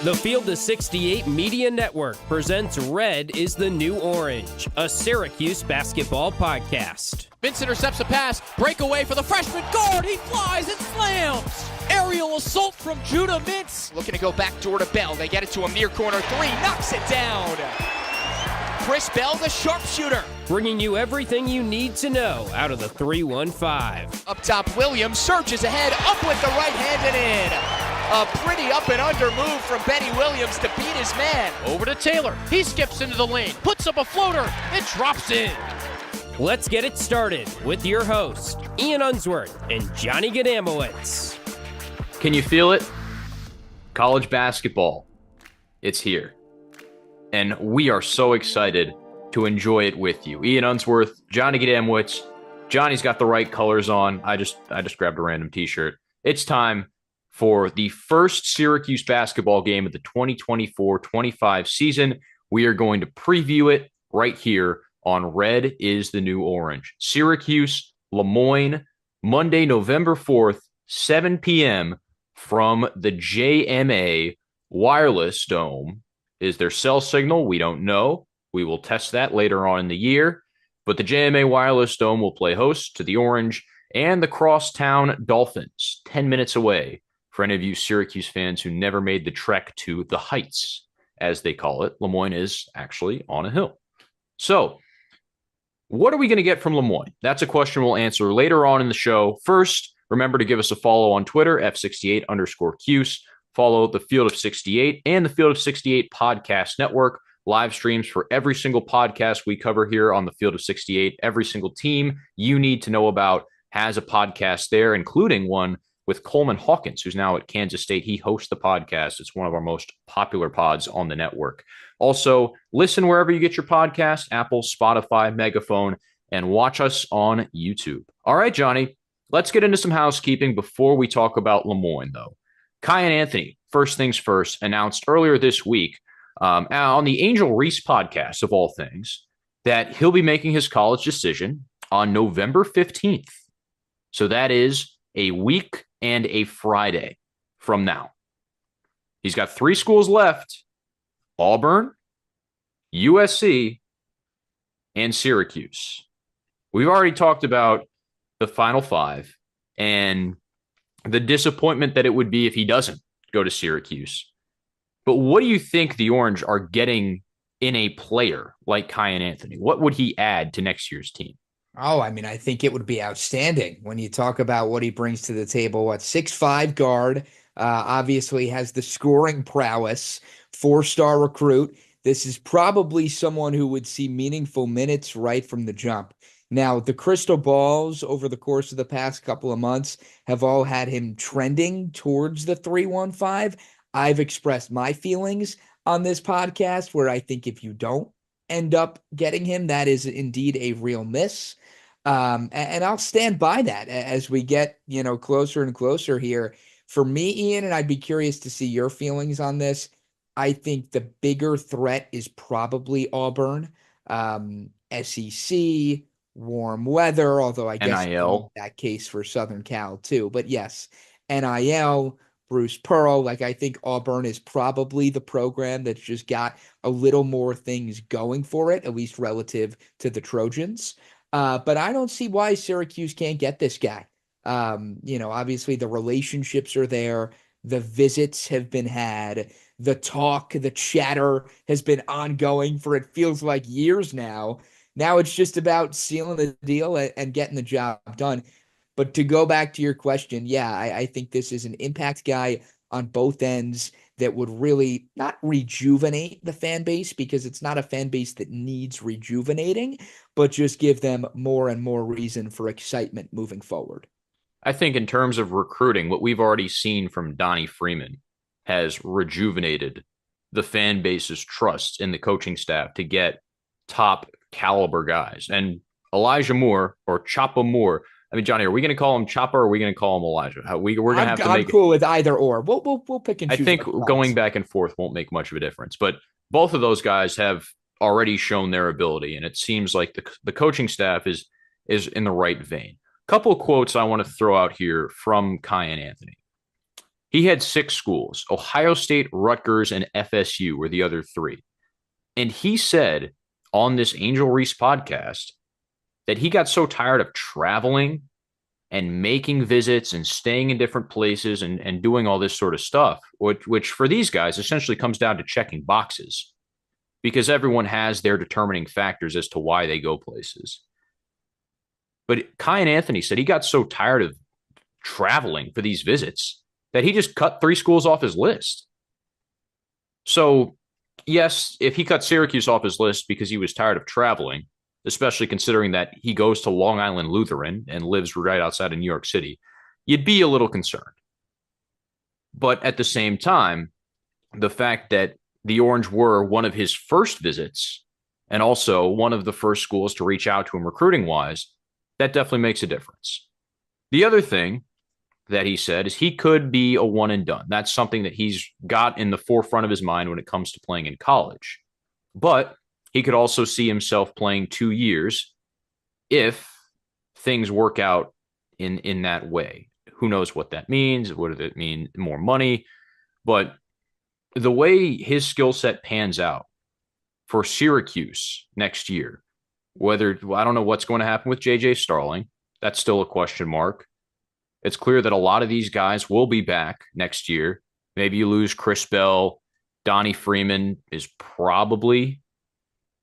The Field of 68 Media Network presents Red is the New Orange, a Syracuse basketball podcast. Vince intercepts a pass, breakaway for the freshman guard, he flies and slams! Aerial assault from Judah Mintz. Looking to go back door to Bell, they get it to a near corner three, knocks it down! Chris Bell, the sharpshooter. Bringing you everything you need to know out of the 315. Up top, Williams surges ahead, up with the right hand and in. A pretty up and under move from Benny Williams to beat his man. Over to Taylor, he skips into the lane, puts up a floater, and drops in. Let's get it started with your host, Ian Unsworth and Johnny Gadamowitz. Can you feel it? College basketball. It's here. And we are so excited to enjoy it with you. Ian Unsworth, Johnny Gadamowitz. Johnny's got the right colors on. I just grabbed a random t-shirt. It's time for the first Syracuse basketball game of the 2024-25 season. We are going to preview it right here on Red is the New Orange. Syracuse, Moyne, Monday, November 4th, 7 p.m. from the JMA Wireless Dome. Is there cell signal? We don't know. We will test that later on in the year. But the JMA Wireless Dome will play host to the Orange and the Crosstown Dolphins, 10 minutes away. For any of you Syracuse fans who never made the trek to the Heights, as they call it, Moyne is actually on a hill. So, what are we going to get from Moyne? That's a question we'll answer later on in the show. First, remember to give us a follow on Twitter, F68_Cuse. Follow the Field of 68 and the Field of 68 Podcast Network. Live streams for every single podcast we cover here on the Field of 68. Every single team you need to know about has a podcast there, including one with Coleman Hawkins, who's now at Kansas State. He hosts the podcast. It's one of our most popular pods on the network. Also, listen wherever you get your podcast, Apple, Spotify, Megaphone, and watch us on YouTube. All right, Johnny, let's get into some housekeeping before we talk about Moyne, though. Kyan Anthony, first things first, announced earlier this week on the Angel Reese podcast, of all things, that he'll be making his college decision on November 15th. So that is a week and a Friday from now. He's got 3 schools left: Auburn, USC, and Syracuse. We've already talked about the Final Five and the disappointment that it would be if he doesn't go to Syracuse. But what do you think the Orange are getting in a player like Kyan Anthony? What would he add to next year's team? Oh, I mean, I think it would be outstanding when you talk about what he brings to the table. 6'5" guard, obviously has the scoring prowess, 4-star recruit. This is probably someone who would see meaningful minutes right from the jump. Now, the crystal balls over the course of the past couple of months have all had him trending towards the 315. I've expressed my feelings on this podcast where I think if you don't end up getting him, that is indeed a real miss. And I'll stand by that as we get, closer and closer here. For me, Ian, and I'd be curious to see your feelings on this, I think the bigger threat is probably Auburn, SEC, warm weather, although I guess NIL. That case for Southern Cal too. But yes, NIL, Bruce Pearl, I think Auburn is probably the program that's just got a little more things going for it, at least relative to the Trojans. But I don't see why Syracuse can't get this guy. Obviously the relationships are there. The visits have been had. The talk, the chatter has been ongoing for it feels like years now. Now it's just about sealing the deal and getting the job done. But to go back to your question, yeah, I think this is an impact guy on both ends that would really not rejuvenate the fan base, because it's not a fan base that needs rejuvenating, but just give them more and more reason for excitement moving forward. I think in terms of recruiting, what we've already seen from Donnie Freeman has rejuvenated the fan base's trust in the coaching staff to get top caliber guys. And Elijah Moore, or Choppa Moore, I mean, Johnny, are we going to call him Chopper or are we going to call him Elijah? We're going to have to make. I'm cool with either or. We'll pick and choose. I think going back and forth won't make much of a difference, but both of those guys have already shown their ability, and it seems like the coaching staff is in the right vein. Couple of quotes I want to throw out here from Kyan Anthony. He had 6 schools. Ohio State, Rutgers, and FSU were the other 3. And he said on this Angel Reese podcast that he got so tired of traveling and making visits and staying in different places and doing all this sort of stuff, which for these guys essentially comes down to checking boxes because everyone has their determining factors as to why they go places. But Kai and Anthony said he got so tired of traveling for these visits that he just cut 3 schools off his list. So, yes, if he cut Syracuse off his list because he was tired of traveling, especially considering that he goes to Long Island Lutheran and lives right outside of New York City, you'd be a little concerned. But at the same time, the fact that the Orange were one of his first visits and also one of the first schools to reach out to him recruiting-wise, that definitely makes a difference. The other thing that he said is he could be a one and done. That's something that he's got in the forefront of his mind when it comes to playing in college. But he could also see himself playing 2 years if things work out in that way. Who knows what that means? What does it mean? More money? But the way his skill set pans out for Syracuse next year, I don't know what's going to happen with J.J. Starling. That's still a question mark. It's clear that a lot of these guys will be back next year. Maybe you lose Chris Bell. Donnie Freeman is probably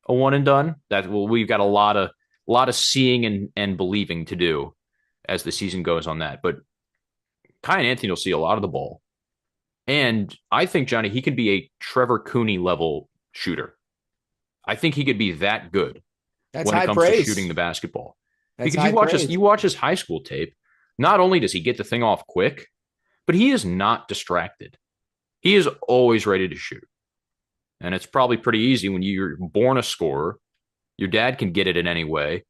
a one and done. We've got a lot of seeing and believing to do as the season goes on that. But Kai and Anthony will see a lot of the ball. And I think, Johnny, he could be a Trevor Cooney level shooter. I think he could be that good when it comes to shooting the basketball. Because you watch his high school tape, not only does he get the thing off quick, but he is not distracted. He is always ready to shoot. And it's probably pretty easy when you're born a scorer. Your dad can get it in any way.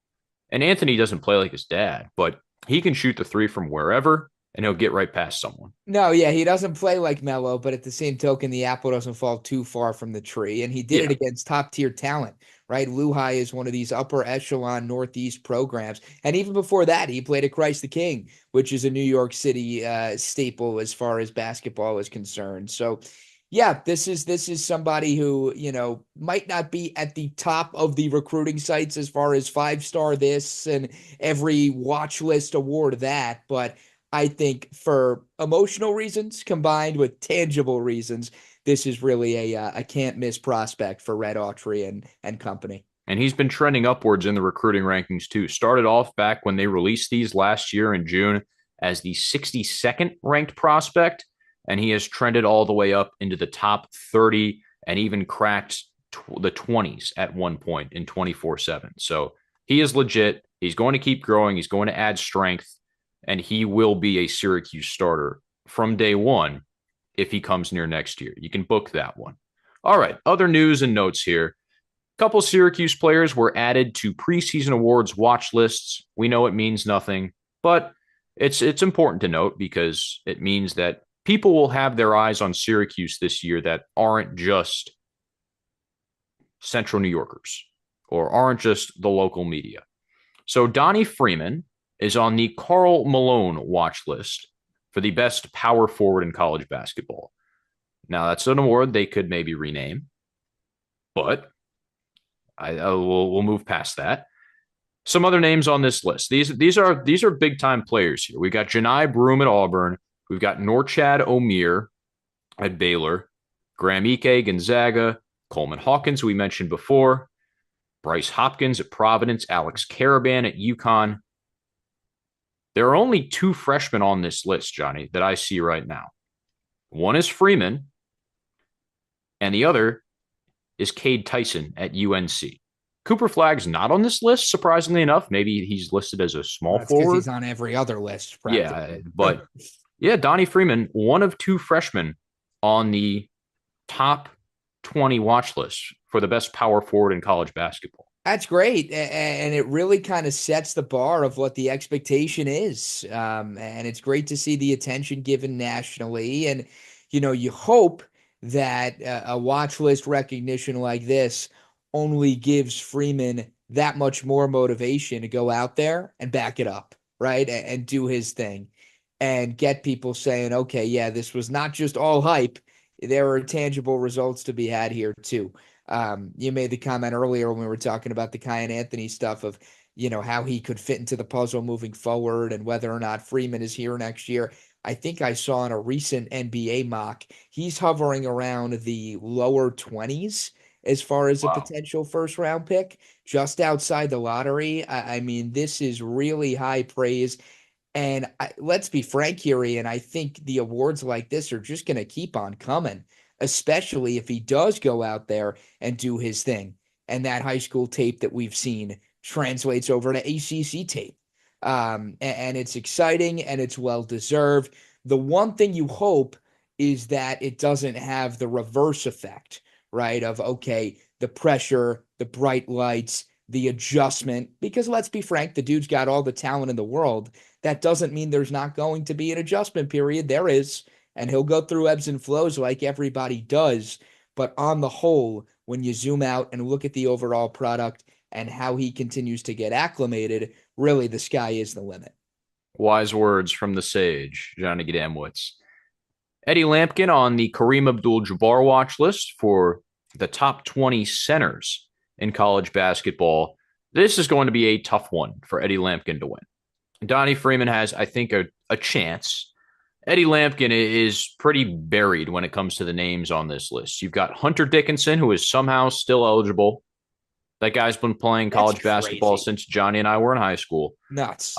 And Anthony doesn't play like his dad, but he can shoot the 3 from wherever, and he'll get right past someone. No, yeah, he doesn't play like Melo, but at the same token, the apple doesn't fall too far from the tree. And he did it against top-tier talent, right? Lehigh is one of these upper echelon Northeast programs. And even before that, he played at Christ the King, which is a New York City staple as far as basketball is concerned. So, yeah, this is somebody who, might not be at the top of the recruiting sites as far as 5-star this and every watch list award that, but I think for emotional reasons combined with tangible reasons, this is really a can't miss prospect for Red Autry and company. And he's been trending upwards in the recruiting rankings too. Started off back when they released these last year in June as the 62nd ranked prospect, and he has trended all the way up into the top 30 and even cracked the 20s at one point in 24/7. So he is legit. He's going to keep growing. He's going to add strength, and he will be a Syracuse starter from day one if he comes near next year. You can book that one. All right, other news and notes here. A couple Syracuse players were added to preseason awards watch lists. We know it means nothing, but it's important to note because it means that people will have their eyes on Syracuse this year that aren't just Central New Yorkers or aren't just the local media. So Donnie Freeman is on the Karl Malone watch list for the best power forward in college basketball. Now, that's an award they could maybe rename, but we'll move past that. Some other names on this list. These are big time players here. We got Janai Broom at Auburn. We've got Norchad Omier at Baylor, Graham Ike Gonzaga, Coleman Hawkins, who we mentioned before, Bryce Hopkins at Providence, Alex Caravan at UConn. There are only 2 freshmen on this list, Johnny, that I see right now. One is Freeman, and the other is Cade Tyson at UNC. Cooper Flagg's not on this list, surprisingly enough. Maybe he's listed as a small forward. He's on every other list. Yeah, but yeah, Donnie Freeman, one of 2 freshmen on the top 20 watch list for the best power forward in college basketball. That's great. And it really kind of sets the bar of what the expectation is. And it's great to see the attention given nationally. And, you hope that a watch list recognition like this only gives Freeman that much more motivation to go out there and back it up, right? And do his thing. and get people saying, okay, yeah, this was not just all hype. There are tangible results to be had here too. You made the comment earlier when we were talking about the Kyan Anthony stuff of, how he could fit into the puzzle moving forward and whether or not Freeman is here next year. I think I saw in a recent NBA mock, he's hovering around the lower 20s as far as a Wow. potential first round pick, just outside the lottery. I mean, this is really high praise. And let's be frank here, Ian. I think the awards like this are just going to keep on coming, especially if he does go out there and do his thing. And that high school tape that we've seen translates over to ACC tape. And it's exciting and it's well deserved. The one thing you hope is that it doesn't have the reverse effect, right? Of, okay, the pressure, the bright lights, the adjustment, because let's be frank, the dude's got all the talent in the world. That doesn't mean there's not going to be an adjustment period. There is, and he'll go through ebbs and flows like everybody does. But on the whole, when you zoom out and look at the overall product and how he continues to get acclimated, really the sky is the limit. Wise words from the sage, Johnny Gadamwitz. Eddie Lampkin on the Kareem Abdul-Jabbar watch list for the top 20 centers in college basketball. This is going to be a tough one for Eddie Lampkin to win. Donnie Freeman has, I think, a chance. Eddie Lampkin is pretty buried when it comes to the names on this list. You've got Hunter Dickinson, who is somehow still eligible. That guy's been playing college basketball since Johnny and I were in high school. Nuts.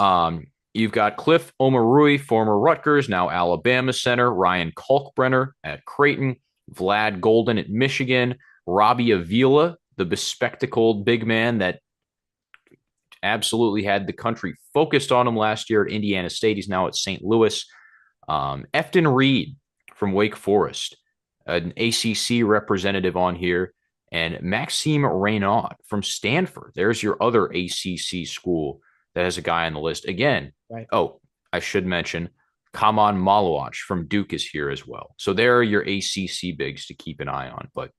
You've got Cliff Omarui, former Rutgers, now Alabama center, Ryan Kalkbrenner at Creighton, Vlad Golden at Michigan, Robbie Avila, the bespectacled big man that absolutely had the country focused on him last year at Indiana State. He's now at St. Louis. Efton Reed from Wake Forest, an ACC representative on here, and Maxime Reynaud from Stanford. There's your other ACC school that has a guy on the list. Again, right. Oh, I should mention Kaman Malawach from Duke is here as well. So there are your ACC bigs to keep an eye on. But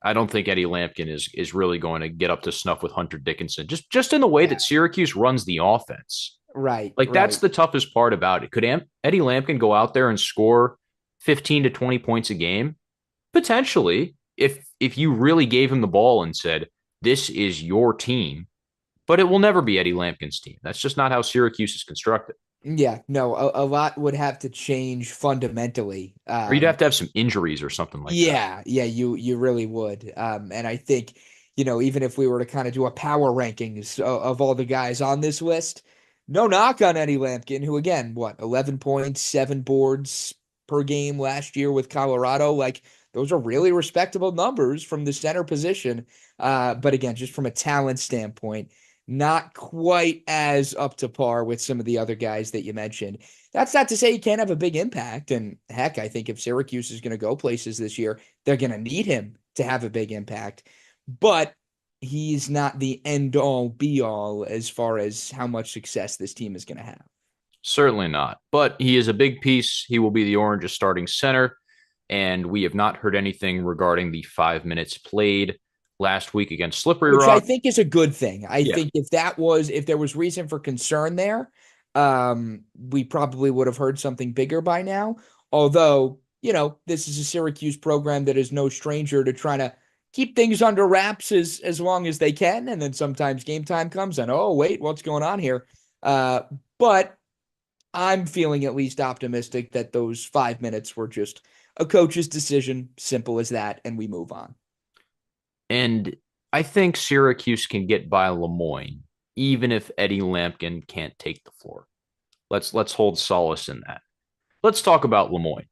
I don't think Eddie Lampkin is really going to get up to snuff with Hunter Dickinson, just in the way that Syracuse runs the offense. Right. That's the toughest part about it. Could Eddie Lampkin go out there and score 15 to 20 points a game? Potentially, if you really gave him the ball and said, this is your team, but it will never be Eddie Lampkin's team. That's just not how Syracuse is constructed. Yeah, no, a lot would have to change fundamentally. Or you'd have to have some injuries or something like that. Yeah, you really would. And I think, even if we were to kind of do a power rankings of all the guys on this list, no knock on Eddie Lampkin, who again, 11 points, 7 boards per game last year with Colorado. Like, those are really respectable numbers from the center position. But again, just from a talent standpoint, not quite as up to par with some of the other guys that you mentioned. That's not to say he can't have a big impact. And heck, I think if Syracuse is going to go places this year, they're going to need him to have a big impact. But he's not the end all be all as far as how much success this team is going to have. Certainly not. But he is a big piece. He will be the Orange's starting center. And we have not heard anything regarding the 5 minutes played last week against Slippery Rock. Which I think is a good thing. I think if there was reason for concern there, we probably would have heard something bigger by now. Although, this is a Syracuse program that is no stranger to trying to keep things under wraps as long as they can. And then sometimes game time comes and, oh, wait, what's going on here? But I'm feeling at least optimistic that those 5 minutes were just a coach's decision, simple as that, and we move on. And I think Syracuse can get by Moyne, even if Eddie Lampkin can't take the floor. Let's hold solace in that. Let's talk about Moyne.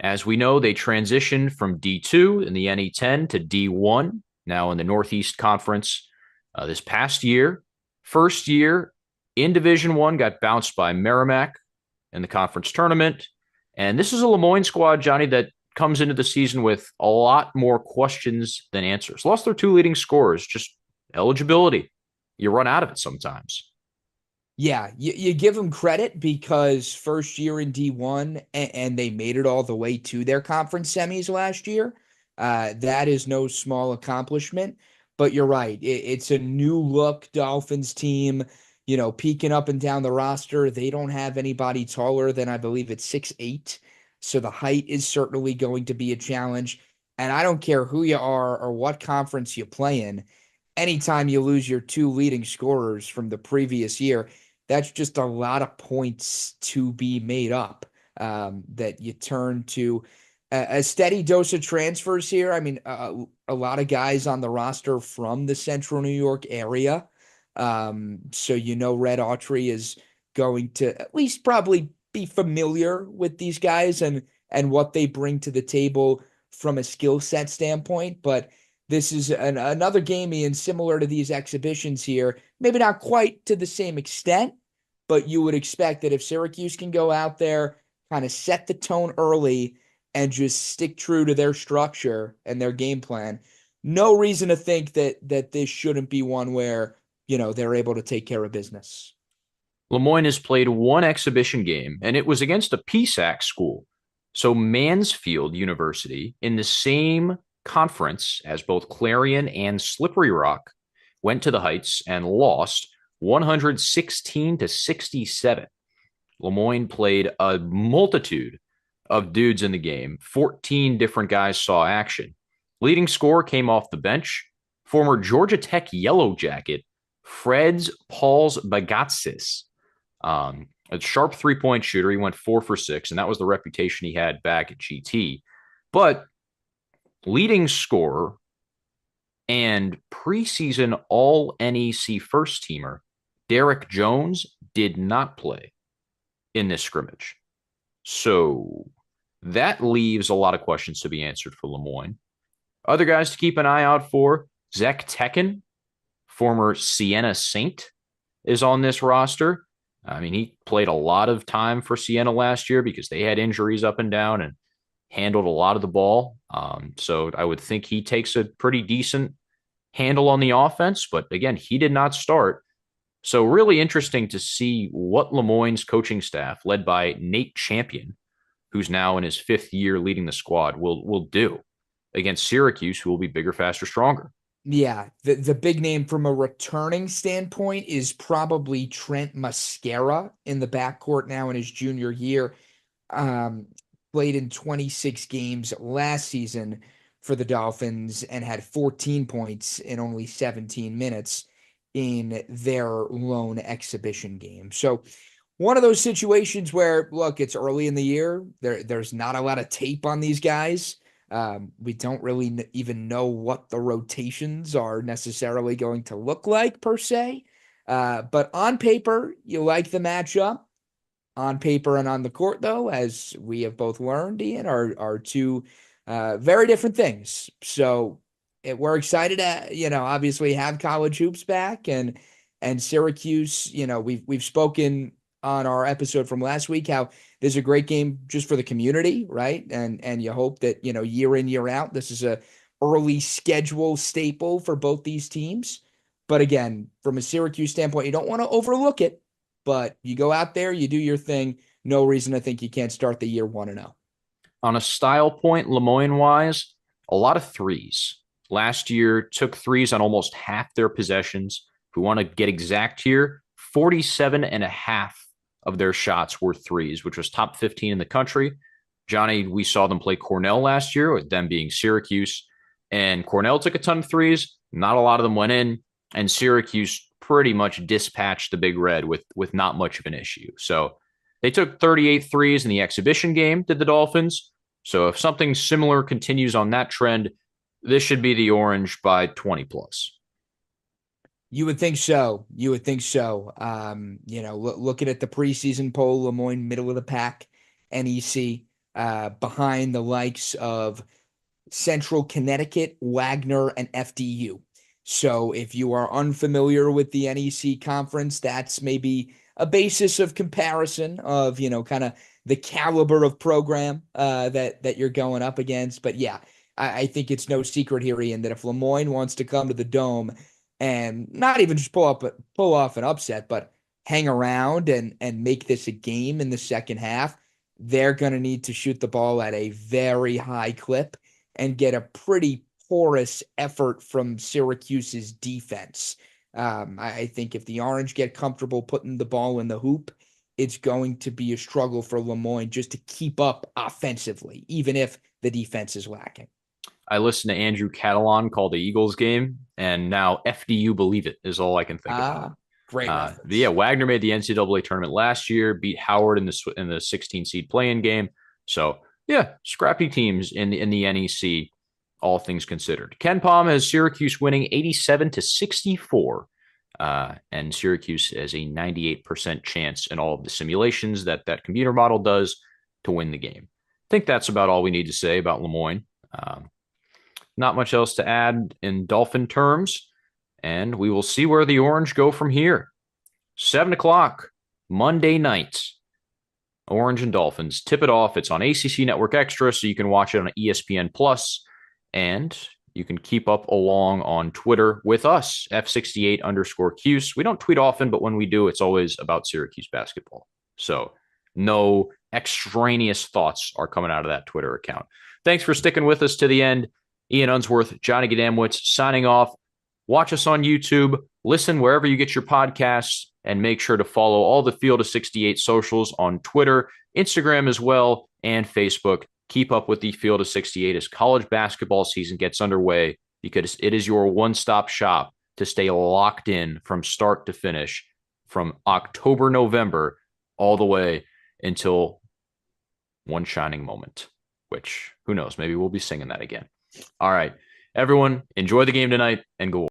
As we know, they transitioned from D2 in the NE10 to D1, now in the Northeast Conference this past year. First year in Division I, got bounced by Merrimack in the conference tournament. And this is a Moyne squad, Johnny, that comes into the season with a lot more questions than answers. Lost their 2 leading scorers, just eligibility. You run out of it sometimes. Yeah, you give them credit because first year in D1 and they made it all the way to their conference semis last year. That is no small accomplishment, but you're right. It's a new look Dolphins team. peeking up and down the roster, they don't have anybody taller than I believe it's 6'8". So the height is certainly going to be a challenge. And I don't care who you are or what conference you play in. Anytime you lose your two leading scorers from the previous year, that's just a lot of points to be made up, that you turn to a steady dose of transfers here. I mean, a lot of guys on the roster from the Central New York area. So Red Autry is going to at least probably be familiar with these guys and what they bring to the table from a skill set standpoint. But this is another game, Ian, similar to these exhibitions here. Maybe not quite to the same extent, but you would expect that if Syracuse can go out there, kind of set the tone early and just stick true to their structure and their game plan, no reason to think that this shouldn't be one where, they're able to take care of business. Moyne has played one exhibition game, and it was against a PSAC school. So Mansfield University, in the same conference as both Clarion and Slippery Rock, went to the Heights and lost 116-67. Moyne played a multitude of dudes in the game. 14 different guys saw action. Leading scorer came off the bench. Former Georgia Tech Yellow Jacket, Freds Pauls Bagatsis. A sharp three-point shooter. He went 4 for 6, and that was the reputation he had back at GT. But leading scorer and preseason All-NEC first-teamer Derek Jones did not play in this scrimmage. So that leaves a lot of questions to be answered for Moyne. Other guys to keep an eye out for, Zach Tekken, former Siena Saint, is on this roster. I mean, he played a lot of time for Siena last year because they had injuries up and down and handled a lot of the ball. So I would think he takes a pretty decent handle on the offense. But again, he did not start. So really interesting to see what Moyne's coaching staff, led by Nate Champion, who's now in his 5th year leading the squad, will do against Syracuse, who will be bigger, faster, stronger. Yeah, the big name from a returning standpoint is probably Trent Mascara in the backcourt now in his junior year. Played in 26 games last season for the Dolphins and had 14 points in only 17 minutes in their lone exhibition game. So one of those situations where, look, it's early in the year. There's not a lot of tape on these guys. We don't really even know what the rotations are necessarily going to look like per se. But on paper, you like the matchup. On paper and on the court, though, as we have both learned, Ian, are two very different things. So we're excited to, obviously have college hoops back and Syracuse. We've spoken on our episode from last week how this is a great game just for the community, right? And you hope that, year in, year out, this is a early schedule staple for both these teams. But again, from a Syracuse standpoint, you don't want to overlook it, but you go out there, you do your thing. No reason to think you can't start the year 1-0. On a style point, Moyne-wise, a lot of threes. Last year, took threes on almost half their possessions. If we want to get exact here, 47.5 of their shots were threes, which was top 15 in the country. Johnny, we saw them play Cornell last year, with them being Syracuse. And Cornell took a ton of threes. Not a lot of them went in. And Syracuse pretty much dispatched the Big Red with not much of an issue. So they took 38 threes in the exhibition game, did the Dolphins. So if something similar continues on that trend, this should be the Orange by 20 plus. You would think so. Looking at the preseason poll, Moyne, middle of the pack, NEC, behind the likes of Central Connecticut, Wagner, and FDU. So if you are unfamiliar with the NEC conference, that's maybe a basis of comparison of, kind of the caliber of program that you're going up against. But yeah, I think it's no secret here, Ian, that if Moyne wants to come to the Dome and not even just pull off an upset, but hang around and make this a game in the second half, they're going to need to shoot the ball at a very high clip and get a pretty porous effort from Syracuse's defense. I think if the Orange get comfortable putting the ball in the hoop, it's going to be a struggle for Lemoyne just to keep up offensively, even if the defense is lacking. I listened to Andrew Catalan call the Eagles game, and now FDU believe it is all I can think about. Great reference. Yeah, Wagner made the NCAA tournament last year, beat Howard in the 16 seed play-in game. So yeah, scrappy teams in the NEC, all things considered. Ken Palm has Syracuse winning 87-64, and Syracuse has a 98% chance in all of the simulations that computer model does to win the game. I think that's about all we need to say about Lemoyne. Not much else to add in Dolphin terms, and we will see where the Orange go from here. 7 o'clock, Monday night. Orange and Dolphins. Tip it off. It's on ACC Network Extra, so you can watch it on ESPN Plus, and you can keep up along on Twitter with us, F68_Cuse. We don't tweet often, but when we do, it's always about Syracuse basketball. So no extraneous thoughts are coming out of that Twitter account. Thanks for sticking with us to the end. Ian Unsworth, Johnny Gadamwitz signing off. Watch us on YouTube. Listen wherever you get your podcasts, and make sure to follow all the Field of 68 socials on Twitter, Instagram as well, and Facebook. Keep up with the Field of 68 as college basketball season gets underway, because it is your one-stop shop to stay locked in from start to finish from October, November, all the way until one shining moment, which, who knows, maybe we'll be singing that again. All right, everyone, enjoy the game tonight and go